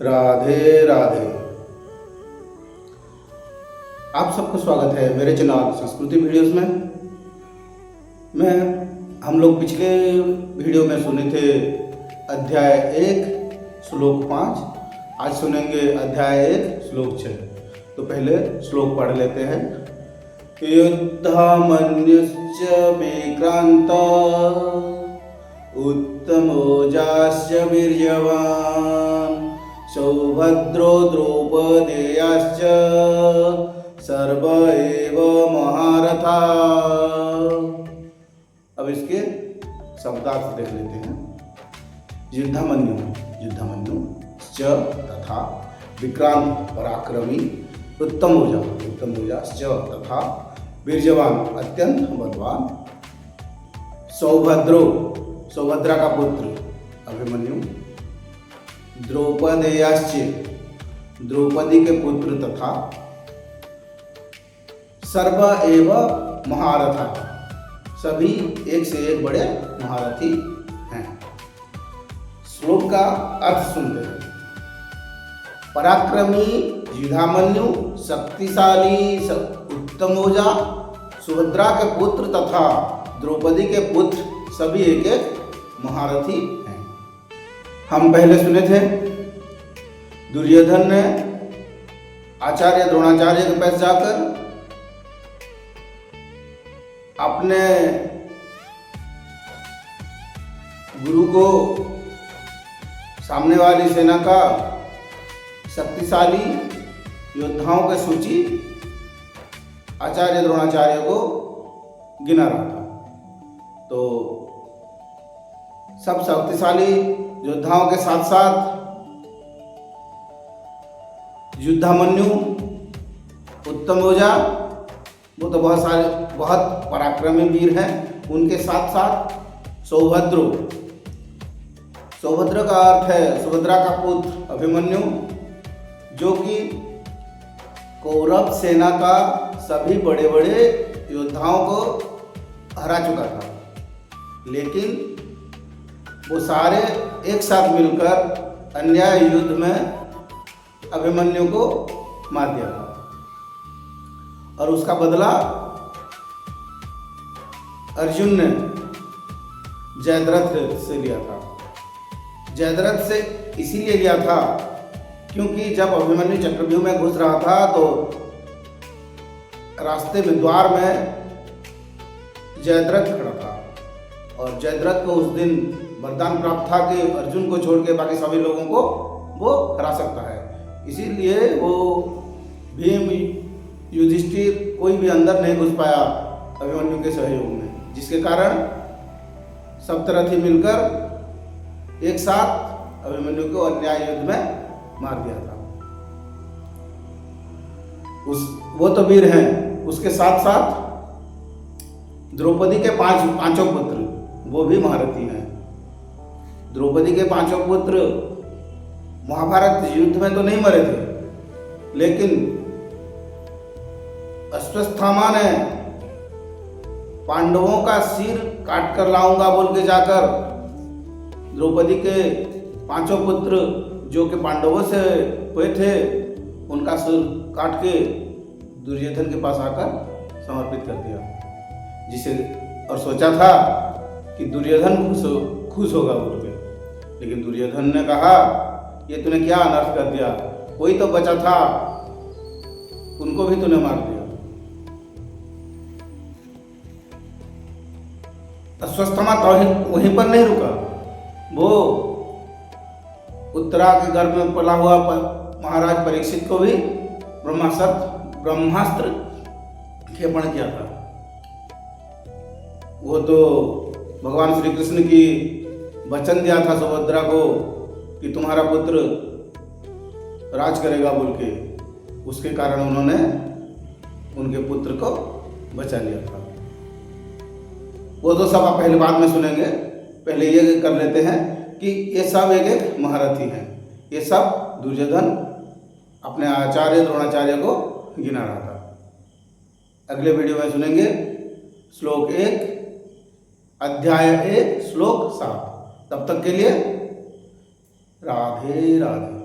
राधे राधे। आप सबको स्वागत है मेरे चैनल संस्कृति वीडियोस में। हम लोग पिछले वीडियो में सुने थे अध्याय 1 श्लोक 5। आज सुनेंगे अध्याय 1 श्लोक 6। तो पहले श्लोक पढ़ लेते हैं। युद्धमन्युश्च विक्रांत उत्तमोजाश्च वीर्यवान् सौभद्रो द्रौपदेयाश्च सर्व एव महारथा। अब इसके शब्दार्थ देख लेते हैं। युद्धमन्यु च तथा विक्रांत पराक्रमी, उत्तमोजाश्च तथा वीर्यवान अत्यंत बलवान, सौभद्रा का पुत्र अभिमन्यु, द्रौपदेयाश्च द्रौपदी के पुत्र तथा सर्व एव महारथा सभी एक से एक बड़े महारथी हैं। श्लोक का अर्थ सुनते हैं। पराक्रमी युद्धामन्यु, शक्तिशाली उत्तमोजा, सुभद्रा के पुत्र तथा द्रौपदी के पुत्र सभी एक एक महारथी हैं। हम पहले सुने थे दुर्योधन ने आचार्य द्रोणाचार्य के पास जाकर अपने गुरु को सामने वाली सेना का शक्तिशाली योद्धाओं की सूची आचार्य द्रोणाचार्य को गिना रहा था। तो सब शक्तिशाली योद्धाओं के साथ साथ युद्धामन्यु, उत्तमोजा, वो तो बहुत पराक्रमी वीर हैं। उनके साथ साथ सौभद्र का अर्थ है सुभद्रा का पुत्र अभिमन्यु, जो कि कौरव सेना का सभी बड़े बड़े योद्धाओं को हरा चुका था, लेकिन वो सारे एक साथ मिलकर अन्याय युद्ध में अभिमन्यु को मार दिया था और उसका बदला अर्जुन ने जयद्रथ से लिया था। जयद्रथ से इसीलिए लिया था क्योंकि जब अभिमन्यु चक्रव्यूह में घुस रहा था तो रास्ते में द्वार में जयद्रथ खड़ा था और जयद्रथ को उस दिन वरदान प्राप्त था कि अर्जुन को छोड़ के बाकी सभी लोगों को वो हरा सकता है। इसीलिए वो भीम, युधिष्ठिर कोई भी अंदर नहीं घुस पाया अभिमन्यु के सहयोग में, जिसके कारण सप्तरथी मिलकर एक साथ अभिमन्यु को अन्याय युद्ध में मार दिया था। वो तो वीर हैं, उसके साथ साथ द्रौपदी के पांचों पुत्र वो भी महारथी हैं। द्रौपदी के पांचों पुत्र महाभारत युद्ध में तो नहीं मरे थे, लेकिन अश्वत्थामा ने पांडवों का सिर काट कर लाऊंगा बोल के जाकर द्रौपदी के पांचों पुत्र जो कि पांडवों से हुए थे उनका सिर काट के दुर्योधन के पास आकर समर्पित कर दिया, जिसे और सोचा था कि दुर्योधन खुश होगा बोल के, लेकिन दुर्योधन ने कहा ये तूने क्या अनर्थ कर दिया, कोई तो बचा था उनको भी तूने मार दिया। अश्वत्थामा वहीं पर नहीं रुका, वो उत्तरा के गर्भ में पला हुआ महाराज परीक्षित को भी ब्रह्मास्त्र क्षेपण किया था। वो तो भगवान श्री कृष्ण की वचन दिया था सुभद्रा को कि तुम्हारा पुत्र राज करेगा बोल के, उसके कारण उन्होंने उनके पुत्र को बचा लिया था। वो तो सब आप पहले बाद में सुनेंगे, पहले ये कर लेते हैं कि ये सब एक एक महारथी हैं। ये सब दुर्योधन अपने आचार्य द्रोणाचार्य को गिना रहा था। अगले वीडियो में सुनेंगे श्लोक 1 अध्याय 1 श्लोक 7। तब तक के लिए राधे राधे।